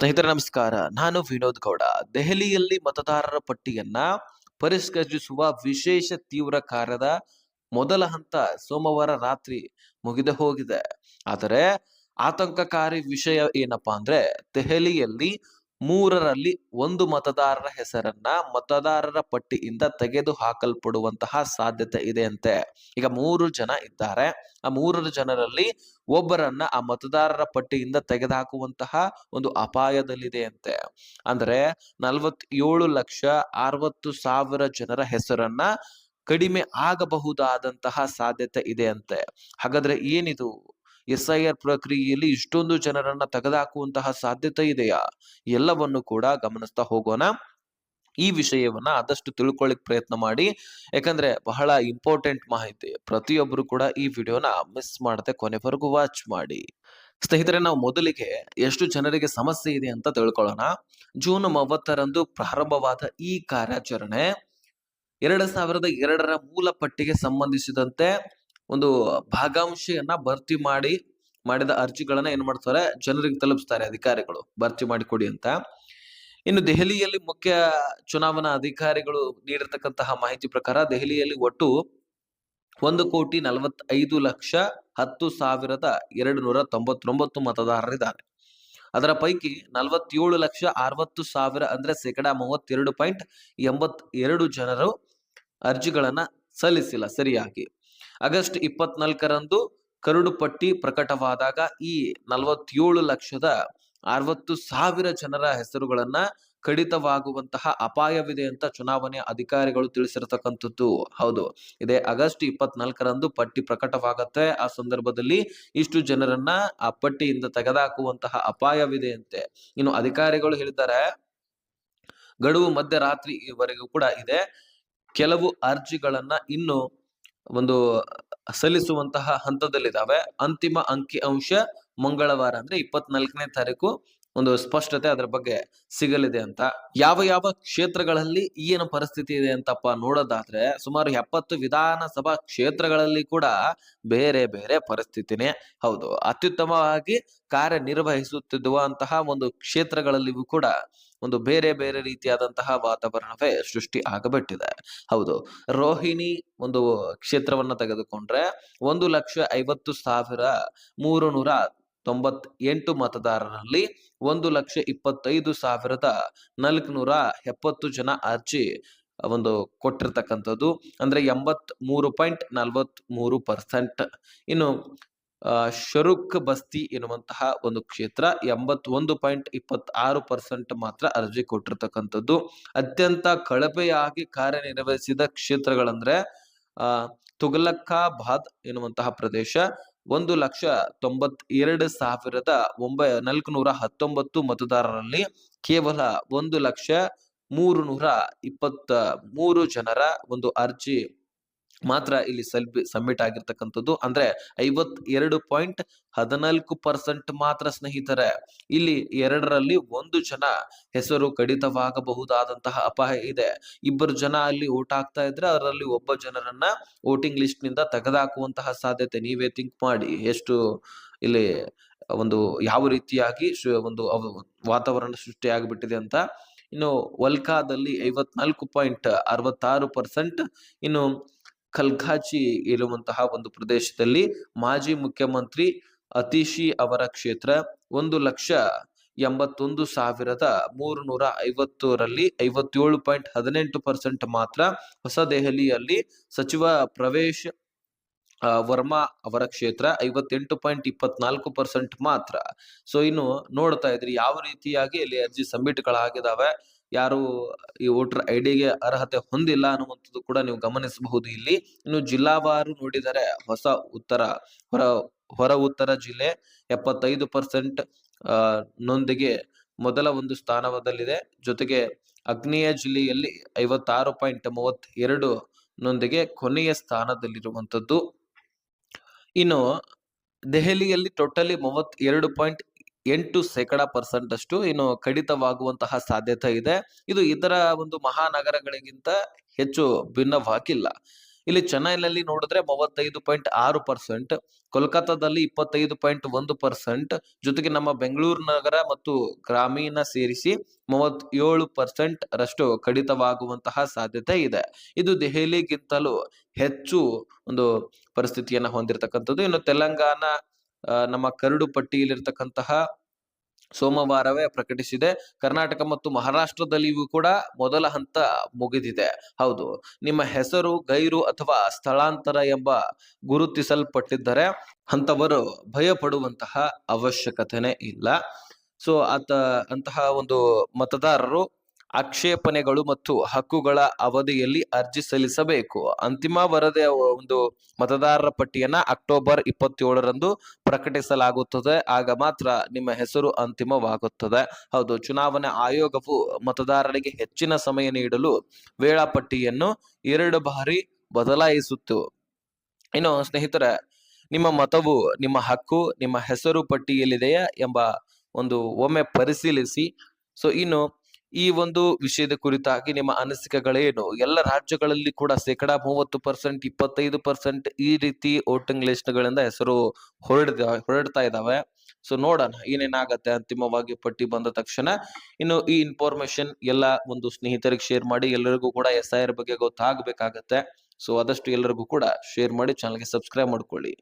ಸ್ನೇಹಿತರೆ ನಮಸ್ಕಾರ. ನಾನು ವಿನೋದ್ ಗೌಡ. ದೆಹಲಿಯಲ್ಲಿ ಮತದಾರರ ಪಟ್ಟಿಯನ್ನ ಪರಿಷ್ಕರಿಸುವ ವಿಶೇಷ ತೀವ್ರ ಕಾರ್ಯದ ಮೊದಲ ಹಂತ ಸೋಮವಾರ ರಾತ್ರಿ ಮುಗಿದು ಹೋಗಿದೆ. ಆದರೆ ಆತಂಕಕಾರಿ ವಿಷಯ ಏನಪ್ಪಾ ಅಂದ್ರೆ ದೆಹಲಿಯಲ್ಲಿ 3ರಲ್ಲಿ 1 ಮತದಾರರ ಹೆಸರನ್ನ ಮತದಾರರ ಪಟ್ಟಿಯಿಂದ ತೆಗೆದು ಹಾಕಲ್ಪಡುವಂತಹ ಸಾಧ್ಯತೆ ಇದೆ ಅಂತೆ. ಈಗ 3 ಜನ ಇದ್ದಾರೆ. ಆ 3 ಜನರಲ್ಲಿ ಒಬ್ಬರನ್ನ ಆ ಮತದಾರರ ಪಟ್ಟಿಯಿಂದ ತೆಗೆದುಹಾಕುವಂತಹ ಒಂದು ಅಪಾಯದಲ್ಲಿದೆ ಅಂತೆ. ಅಂದ್ರೆ 47,60,000 ಜನರ ಹೆಸರನ್ನ ಕಡಿಮೆ ಆಗಬಹುದಾದಂತಹ ಸಾಧ್ಯತೆ ಇದೆ ಅಂತೆ. ಹಾಗಾದ್ರೆ ಏನಿದು? SIR ಪ್ರಕ್ರಿಯೆಯಲ್ಲಿ ಇಷ್ಟೊಂದು ಜನರನ್ನ ತೆಗೆದುಹಾಕುವಂತಹ ಸಾಧ್ಯತೆ ಇದೆಯಾ? ಎಲ್ಲವನ್ನು ಕೂಡ ಗಮನಿಸ್ತಾ ಹೋಗೋಣ. ಈ ವಿಷಯವನ್ನ ಆದಷ್ಟು ತಿಳ್ಕೊಳ್ಳಿಕ್ ಪ್ರಯತ್ನ ಮಾಡಿ. ಯಾಕಂದ್ರೆ ಬಹಳ ಇಂಪಾರ್ಟೆಂಟ್ ಮಾಹಿತಿ. ಪ್ರತಿಯೊಬ್ರು ಕೂಡ ಈ ವಿಡಿಯೋನ ಮಿಸ್ ಮಾಡದೆ ಕೊನೆವರೆಗೂ ವಾಚ್ ಮಾಡಿ. ಸ್ನೇಹಿತರೆ, ನಾವು ಮೊದಲಿಗೆ ಎಷ್ಟು ಜನರಿಗೆ ಸಮಸ್ಯೆ ಇದೆ ಅಂತ ತಿಳ್ಕೊಳ್ಳೋಣ. ಜೂನ್ 30ರಂದು ಪ್ರಾರಂಭವಾದ ಈ ಕಾರ್ಯಾಚರಣೆ 2002ರ ಮೂಲ ಪಟ್ಟಿಗೆ ಸಂಬಂಧಿಸಿದಂತೆ ಒಂದು ಭಾಗಾಂಶಯನ್ನ ಭರ್ತಿ ಮಾಡಿದ ಅರ್ಜಿಗಳನ್ನ ಏನ್ ಮಾಡ್ತಾರೆ, ಜನರಿಗೆ ತಲುಪಿಸ್ತಾರೆ ಅಧಿಕಾರಿಗಳು, ಭರ್ತಿ ಮಾಡಿ ಕೊಡಿ ಅಂತ. ಇನ್ನು ದೆಹಲಿಯಲ್ಲಿ ಮುಖ್ಯ ಚುನಾವಣಾ ಅಧಿಕಾರಿಗಳು ನೀಡಿರ್ತಕ್ಕಂತಹ ಮಾಹಿತಿ ಪ್ರಕಾರ ದೆಹಲಿಯಲ್ಲಿ ಒಟ್ಟು 1,40,10,299 ಮತದಾರರಿದ್ದಾರೆ. ಅದರ ಪೈಕಿ 47,60,000 ಅಂದ್ರೆ 32.82% ಜನರು ಅರ್ಜಿಗಳನ್ನ ಸಲ್ಲಿಸಿಲ್ಲ ಸರಿಯಾಗಿ. ಆಗಸ್ಟ್ 24ರಂದು ಕರಡು ಪಟ್ಟಿ ಪ್ರಕಟವಾದಾಗ ಈ 47,60,000 ಜನರ ಹೆಸರುಗಳನ್ನ ಕಡಿತವಾಗುವಂತಹ ಅಪಾಯವಿದೆ ಅಂತ ಚುನಾವಣೆ ಅಧಿಕಾರಿಗಳು ತಿಳಿಸಿರತಕ್ಕಂಥದ್ದು. ಹೌದು, ಇದೇ ಆಗಸ್ಟ್ 24ರಂದು ಪಟ್ಟಿ ಪ್ರಕಟವಾಗತ್ತೆ. ಆ ಸಂದರ್ಭದಲ್ಲಿ ಇಷ್ಟು ಜನರನ್ನ ಆ ಪಟ್ಟಿಯಿಂದ ತೆಗೆದುಹಾಕುವಂತಹ ಅಪಾಯವಿದೆ ಅಂತೆ. ಇನ್ನು ಅಧಿಕಾರಿಗಳು ಹೇಳಿದ್ದಾರೆ, ಗಡುವು ಮಧ್ಯರಾತ್ರಿವರೆಗೂ ಕೂಡ ಇದೆ. ಕೆಲವು ಅರ್ಜಿಗಳನ್ನ ಇನ್ನು ಒಂದು ಸಲ್ಲಿಸುವಂತಹ ಹಂತದಲ್ಲಿದ್ದಾವೆ. ಅಂತಿಮ ಅಂಕಿ ಅಂಶ ಮಂಗಳವಾರ ಅಂದ್ರೆ 24ನೇ ತಾರೀಕು ಒಂದು ಸ್ಪಷ್ಟತೆ ಅದರ ಬಗ್ಗೆ ಸಿಗಲಿದೆ ಅಂತ. ಯಾವ ಕ್ಷೇತ್ರಗಳಲ್ಲಿ ಏನು ಪರಿಸ್ಥಿತಿ ಇದೆ ಅಂತಪ್ಪ ನೋಡೋದಾದ್ರೆ ಸುಮಾರು 70 ವಿಧಾನಸಭಾ ಕ್ಷೇತ್ರಗಳಲ್ಲಿ ಕೂಡ ಬೇರೆ ಬೇರೆ ಪರಿಸ್ಥಿತಿನೇ. ಹೌದು, ಅತ್ಯುತ್ತಮವಾಗಿ ಕಾರ್ಯನಿರ್ವಹಿಸುತ್ತಿರುವಂತಹ ಒಂದು ಕ್ಷೇತ್ರಗಳಲ್ಲಿಯೂ ಕೂಡ ಒಂದು ಬೇರೆ ಬೇರೆ ರೀತಿಯಾದಂತಹ ವಾತಾವರಣವೇ ಸೃಷ್ಟಿ ಆಗಬಿಟ್ಟಿದೆ. ಹೌದು, ರೋಹಿಣಿ ಒಂದು ಕ್ಷೇತ್ರವನ್ನ ತೆಗೆದುಕೊಂಡ್ರೆ 1,50,398 ಮತದಾರರಲ್ಲಿ 1,25,470 ಜನ ಅರ್ಜಿ ಒಂದು ಕೊಟ್ಟಿರ್ತಕ್ಕಂಥದ್ದು. ಅಂದ್ರೆ 83.43%. ಇನ್ನು ಶರುಕ್ ಬಸ್ತಿ ಎನ್ನುವಂತಹ ಒಂದು ಕ್ಷೇತ್ರ 81.26% ಮಾತ್ರ ಅರ್ಜಿ ಕೊಟ್ಟಿರ್ತಕ್ಕಂಥದ್ದು. ಅತ್ಯಂತ ಕಳಪೆಯಾಗಿ ಕಾರ್ಯನಿರ್ವಹಿಸಿದ ಕ್ಷೇತ್ರಗಳಂದ್ರೆ ತುಘಲಕಾಬಾದ್ ಎನ್ನುವಂತಹ ಪ್ರದೇಶ 1,92,419 ಮತದಾರರಲ್ಲಿ ಕೇವಲ 1,03,23 ಜನರ ಒಂದು ಅರ್ಜಿ ಮಾತ್ರ ಇಲ್ಲಿ ಸಬ್ಮಿಟ್ ಆಗಿರ್ತಕ್ಕಂಥದ್ದು. ಅಂದ್ರೆ 52.14% ಮಾತ್ರ ಸ್ನೇಹಿತರೆ. ಇಲ್ಲಿ 2ರಲ್ಲಿ 1 ಜನ ಹೆಸರು ಕಡಿತವಾಗಬಹುದಾದಂತಹ ಅಪಾಯ ಇದೆ. 2 ಜನ ಅಲ್ಲಿ ವೋಟ್ ಹಾಕ್ತಾ ಇದ್ರೆ ಅದರಲ್ಲಿ ಒಬ್ಬ ಜನರನ್ನ ವೋಟಿಂಗ್ ಲಿಸ್ಟ್ ನಿಂದ ತೆಗೆದುಹಾಕುವಂತಹ ಸಾಧ್ಯತೆ. ನೀವೇ ಥಿಂಕ್ ಮಾಡಿ ಎಷ್ಟು ಇಲ್ಲಿ ಒಂದು ಯಾವ ರೀತಿಯಾಗಿ ಒಂದು ವಾತಾವರಣ ಸೃಷ್ಟಿ ಆಗಿಬಿಟ್ಟಿದೆ ಅಂತ. ಇನ್ನು ವಲ್ಕಾದಲ್ಲಿ 54.66%. ಇನ್ನು ಖಲ್ಘಾಚಿ ಇರುವಂತಹ ಒಂದು ಪ್ರದೇಶದಲ್ಲಿ ಮಾಜಿ ಮುಖ್ಯಮಂತ್ರಿ ಅತಿಶಿ ಅವರ ಕ್ಷೇತ್ರ 1,81,350ರಲ್ಲಿ 57.18% ಮಾತ್ರ. ಹೊಸ ದೆಹಲಿಯಲ್ಲಿ ಸಚಿವ ಪ್ರವೇಶ್ ವರ್ಮಾ ಅವರ ಕ್ಷೇತ್ರ 58.24% ಮಾತ್ರ. ಸೊ ಇನ್ನು ನೋಡ್ತಾ ಇದ್ರಿ ಯಾವ ರೀತಿಯಾಗಿ ಇಲ್ಲಿ ಅರ್ಜಿ ಸಬ್ಮಿಟ್ಗಳಾಗಿದ್ದಾವೆ. ಯಾರು ಈ ವೋಟರ್ ಐಡಿಗೆ ಅರ್ಹತೆ ಹೊಂದಿಲ್ಲ ಅನ್ನುವಂಥದ್ದು ಕೂಡ ನೀವು ಗಮನಿಸಬಹುದು ಇಲ್ಲಿ. ಇನ್ನು ಜಿಲ್ಲಾವಾರು ನೋಡಿದರೆ ಹೊರ ಉತ್ತರ ಜಿಲ್ಲೆ 75% ನೊಂದಿಗೆ ಮೊದಲ ಒಂದು ಸ್ಥಾನದಲ್ಲಿದೆ. ಜೊತೆಗೆ ಆಗ್ನೇಯ ಜಿಲ್ಲೆಯಲ್ಲಿ 56.32 ನೊಂದಿಗೆ ಕೊನೆಯ ಸ್ಥಾನದಲ್ಲಿರುವಂತದ್ದು. ಇನ್ನು ದೆಹಲಿಯಲ್ಲಿ ಟೋಟಲಿ 32.8% ಅಷ್ಟು ಇನ್ನು ಕಡಿತವಾಗುವಂತಹ ಸಾಧ್ಯತೆ ಇದೆ. ಇದು ಇತರ ಒಂದು ಮಹಾನಗರಗಳಿಗಿಂತ ಹೆಚ್ಚು ಭಿನ್ನವಾಗಿಲ್ಲ. ಇಲ್ಲಿ ಚೆನ್ನೈನಲ್ಲಿ ನೋಡಿದ್ರೆ 35.6%, ಕೋಲ್ಕತ್ತಾದಲ್ಲಿ 25.1%, ಜೊತೆಗೆ ನಮ್ಮ ಬೆಂಗಳೂರು ನಗರ ಮತ್ತು ಗ್ರಾಮೀಣ ಸೇರಿಸಿ 37% ರಷ್ಟು ಕಡಿತವಾಗುವಂತಹ ಸಾಧ್ಯತೆ ಇದೆ. ಇದು ದೆಹಲಿಗಿಂತಲೂ ಹೆಚ್ಚು ಒಂದು ಪರಿಸ್ಥಿತಿಯನ್ನ ಹೊಂದಿರತಕ್ಕಂಥದ್ದು. ಇನ್ನು ತೆಲಂಗಾಣ ನಮ್ಮ ಕರಡು ಪಟ್ಟಿಯಲ್ಲಿರ್ತಕ್ಕಂತಹ ಸೋಮವಾರವೇ ಪ್ರಕಟಿಸಿದೆ. ಕರ್ನಾಟಕ ಮತ್ತು ಮಹಾರಾಷ್ಟ್ರದಲ್ಲಿಯೂ ಕೂಡ ಮೊದಲ ಹಂತ ಮುಗಿದಿದೆ. ಹೌದು, ನಿಮ್ಮ ಹೆಸರು ಗೈರು ಅಥವಾ ಸ್ಥಳಾಂತರ ಎಂಬ ಗುರುತಿಸಲ್ಪಟ್ಟಿದ್ದರೆ ಅಂತವರು ಭಯ ಪಡುವಂತಹ ಅವಶ್ಯಕತೆನೇ ಇಲ್ಲ. ಸೊ ಅಂತಹ ಒಂದು ಮತದಾರರು ಆಕ್ಷೇಪಣೆಗಳು ಮತ್ತು ಹಕ್ಕುಗಳ ಅವಧಿಯಲ್ಲಿ ಅರ್ಜಿ ಸಲ್ಲಿಸಬೇಕು. ಅಂತಿಮ ವರದಿಯ ಒಂದು ಮತದಾರರ ಪಟ್ಟಿಯನ್ನ ಅಕ್ಟೋಬರ್ 27ರಂದು ಪ್ರಕಟಿಸಲಾಗುತ್ತದೆ. ಆಗ ಮಾತ್ರ ನಿಮ್ಮ ಹೆಸರು ಅಂತಿಮವಾಗುತ್ತದೆ. ಹೌದು, ಚುನಾವಣಾ ಆಯೋಗವು ಮತದಾರರಿಗೆ ಹೆಚ್ಚಿನ ಸಮಯ ನೀಡಲು ವೇಳಾಪಟ್ಟಿಯನ್ನು 2 ಬಾರಿ ಬದಲಾಯಿಸಿತ್ತು. ಇನ್ನು ಸ್ನೇಹಿತರೆ, ನಿಮ್ಮ ಮತವು ನಿಮ್ಮ ಹಕ್ಕು ನಿಮ್ಮ ಹೆಸರು ಪಟ್ಟಿಯಲ್ಲಿದೆಯಾ ಎಂಬ ಒಂದು ಒಮ್ಮೆ ಪರಿಶೀಲಿಸಿ. ಸೊ ಇನ್ನು ಈ ಒಂದು ವಿಷಯದ ಕುರಿತಾಗಿ ನಿಮ್ಮ ಅನಿಸಿಕೆಗಳೇನು? ಎಲ್ಲ ರಾಜ್ಯಗಳಲ್ಲಿ ಕೂಡ 30%, 25% ಈ ರೀತಿ ವೋಟಿಂಗ್ ಲಿಸ್ಟ್ ಗಳಿಂದ ಹೆಸರು ಹೊರಡ್ತಾ ಇದಾವೆ. ಸೊ ನೋಡೋಣ ಏನೇನಾಗತ್ತೆ ಅಂತಿಮವಾಗಿ ಪಟ್ಟಿ ಬಂದ ತಕ್ಷಣ. ಇನ್ನು ಈ ಇನ್ಫಾರ್ಮೇಶನ್ ಎಲ್ಲ ಒಂದು ಸ್ನೇಹಿತರಿಗೆ ಶೇರ್ ಮಾಡಿ. ಎಲ್ಲರಿಗೂ ಕೂಡ SIR ಬಗ್ಗೆ ಗೊತ್ತಾಗಬೇಕಾಗತ್ತೆ. ಸೊ ಆದಷ್ಟು ಎಲ್ಲರಿಗೂ ಕೂಡ ಶೇರ್ ಮಾಡಿ, ಚಾನಲ್ಗೆ ಸಬ್ಸ್ಕ್ರೈಬ್ ಮಾಡ್ಕೊಳ್ಳಿ.